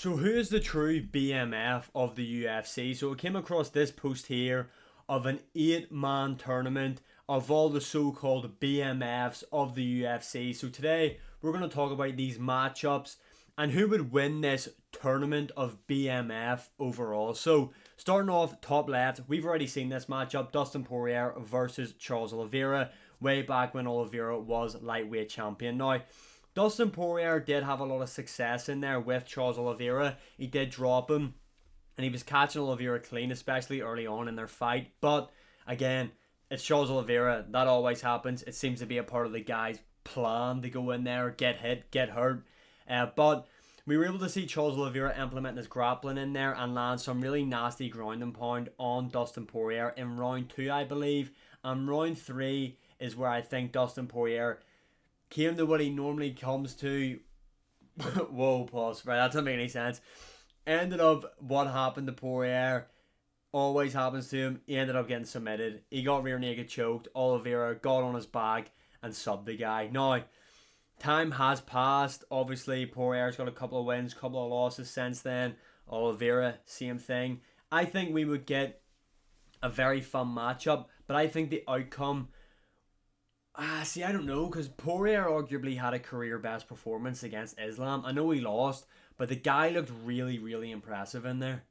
So who is the true BMF of the UFC? So I came across this post here of an 8-man tournament of all the so-called BMFs of the UFC. So today we're going to talk about these matchups and who would win this tournament of BMF overall. So starting off top left, we've already seen this matchup, Dustin Poirier versus Charles Oliveira, way back when Oliveira was lightweight champion. Now, Dustin Poirier did have a lot of success in there with Charles Oliveira. He did drop him, and he was catching Oliveira clean, especially early on in their fight. But again, it's Charles Oliveira. That always happens. It seems to be a part of the guy's plan to go in there, get hit, get hurt. But we were able to see Charles Oliveira implementing his grappling in there and land some really nasty ground and pound on Dustin Poirier in round 2, I believe. And round 3 is where I think Dustin Poirier came to what he normally comes to. Whoa, pause. Right, that doesn't make any sense. Ended up what happened to Poirier always happens to him. He ended up getting submitted. He got rear naked choked. Oliveira got on his back and subbed the guy. Now, time has passed. Obviously, Poirier's got a couple of wins, couple of losses since then. Oliveira, same thing. I think we would get a very fun matchup, but I think the outcome, I don't know, because Poirier arguably had a career best performance against Islam. I know he lost, but the guy looked really, really impressive in there.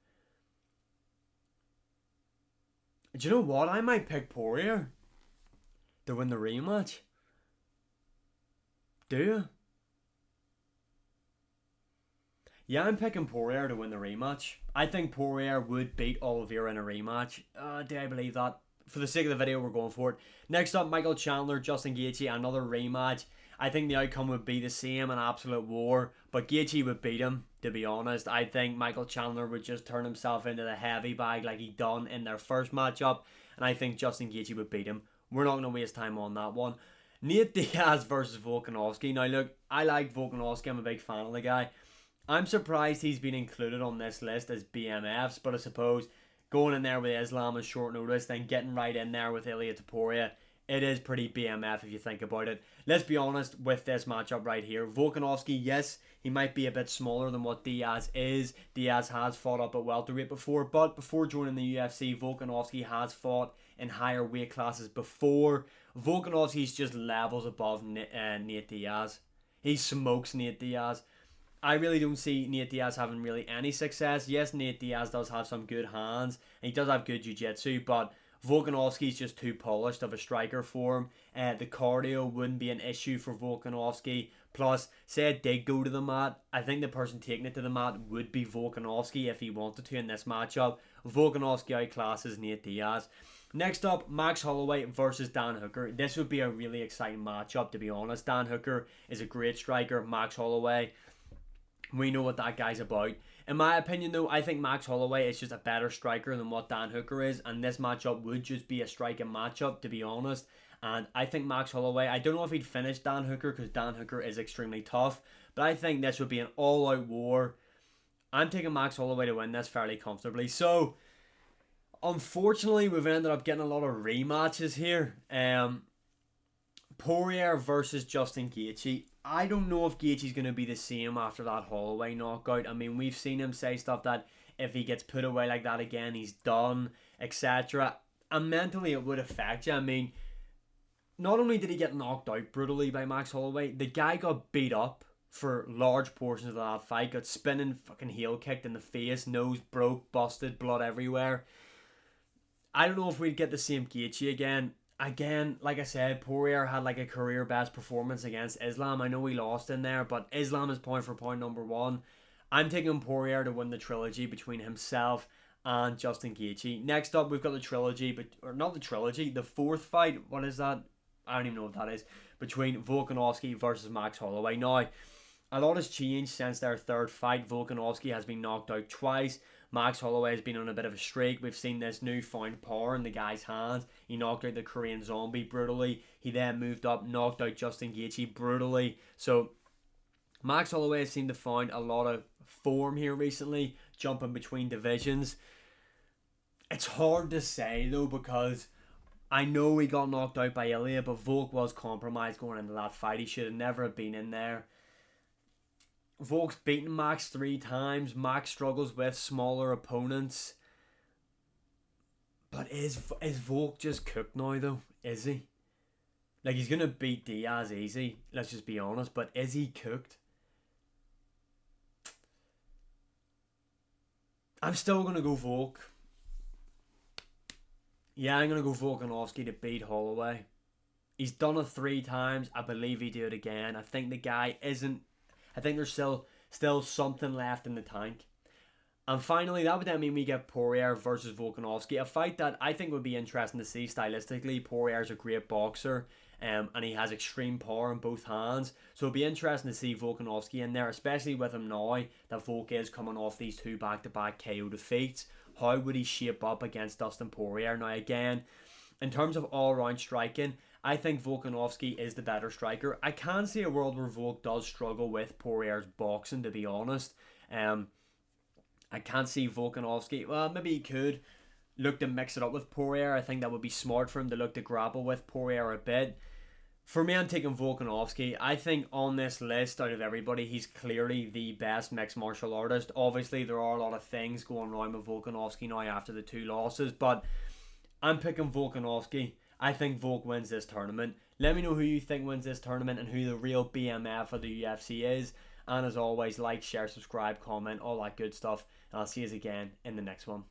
Do you know what? I might pick Poirier to win the rematch. Do you? Yeah, I'm picking Poirier to win the rematch. I think Poirier would beat Oliveira in a rematch. Do I believe that? For the sake of the video, we're going for it. Next up, Michael Chandler, Justin Gaethje, another rematch. I think the outcome would be the same, an absolute war. But Gaethje would beat him, to be honest. I think Michael Chandler would just turn himself into the heavy bag like he done in their first matchup. And I think Justin Gaethje would beat him. We're not going to waste time on that one. Nate Diaz versus Volkanovski. Now look, I like Volkanovski. I'm a big fan of the guy. I'm surprised he's been included on this list as BMFs, but I suppose going in there with Islam on short notice, then getting right in there with Ilia Topuria, it is pretty BMF if you think about it. Let's be honest with this matchup right here. Volkanovski, yes, he might be a bit smaller than what Diaz is. Diaz has fought up at welterweight before, but before joining the UFC, Volkanovski has fought in higher weight classes before. Volkanovski's just levels above Nate Diaz. He smokes Nate Diaz. I really don't see Nate Diaz having really any success. Yes, Nate Diaz does have some good hands, and he does have good jiu-jitsu, but Volkanovski's just too polished of a striker for him. The cardio wouldn't be an issue for Volkanovski. Plus, say it did go to the mat, I think the person taking it to the mat would be Volkanovski if he wanted to in this matchup. Volkanovski outclasses Nate Diaz. Next up, Max Holloway versus Dan Hooker. This would be a really exciting matchup, to be honest. Dan Hooker is a great striker. Max Holloway, we know what that guy's about. In my opinion, though, I think Max Holloway is just a better striker than what Dan Hooker is, and this matchup would just be a striking matchup, to be honest. And I think Max Holloway, I don't know if he'd finish Dan Hooker because Dan Hooker is extremely tough, but I think this would be an all-out war. I'm taking Max Holloway to win this fairly comfortably. So, unfortunately, we've ended up getting a lot of rematches here. Poirier versus Justin Gaethje. I don't know if Gaethje's going to be the same after that Holloway knockout. I mean, we've seen him say stuff that if he gets put away like that again, he's done, etc. And mentally, it would affect you. I mean, not only did he get knocked out brutally by Max Holloway, the guy got beat up for large portions of that fight, got spinning, fucking heel kicked in the face, nose broke, busted, blood everywhere. I don't know if we'd get the same Gaethje again. Again, like I said, Poirier had like a career best performance against Islam. I know he lost in there, but Islam is point for point number one. I'm taking Poirier to win the trilogy between himself and Justin Gaethje. Next up, we've got the trilogy, or not the trilogy, the fourth fight. What is that? I don't even know what that is. Between Volkanovski versus Max Holloway. Now, a lot has changed since their third fight. Volkanovski has been knocked out twice. Max Holloway has been on a bit of a streak. We've seen this newfound power in the guy's hands. He knocked out the Korean Zombie brutally. He then moved up, knocked out Justin Gaethje brutally. So Max Holloway has seemed to find a lot of form here recently, jumping between divisions. It's hard to say though, because I know he got knocked out by Ilya, but Volk was compromised going into that fight. He should have never been in there. Volk's beaten Max 3 times. Max struggles with smaller opponents. But is Volk just cooked now though? Is he? Like, he's gonna beat Diaz easy. Let's just be honest. But is he cooked? I'm still gonna go Volk. Yeah, I'm gonna go Volkanovski to beat Holloway. He's done it 3 times. I believe he do it again. I think the guy isn't. I think there's still something left in the tank. And finally, that would then mean we get Poirier versus Volkanovski, a fight that I think would be interesting to see stylistically. Poirier's a great boxer, and he has extreme power in both hands. So it'd be interesting to see Volkanovski in there, especially with him now that Volk is coming off these 2 back-to-back KO defeats. How would he shape up against Dustin Poirier? Now again, in terms of all-round striking, I think Volkanovski is the better striker. I can see a world where Volk does struggle with Poirier's boxing, to be honest. I can't see Volkanovski. Well, maybe he could look to mix it up with Poirier. I think that would be smart for him to look to grapple with Poirier a bit. For me, I'm taking Volkanovski. I think on this list, out of everybody, he's clearly the best mixed martial artist. Obviously, there are a lot of things going wrong with Volkanovski now after the 2 losses, but I'm picking Volkanovski. I think Volk wins this tournament. Let me know who you think wins this tournament and who the real BMF of the UFC is. And as always, like, share, subscribe, comment, all that good stuff. And I'll see you again in the next one.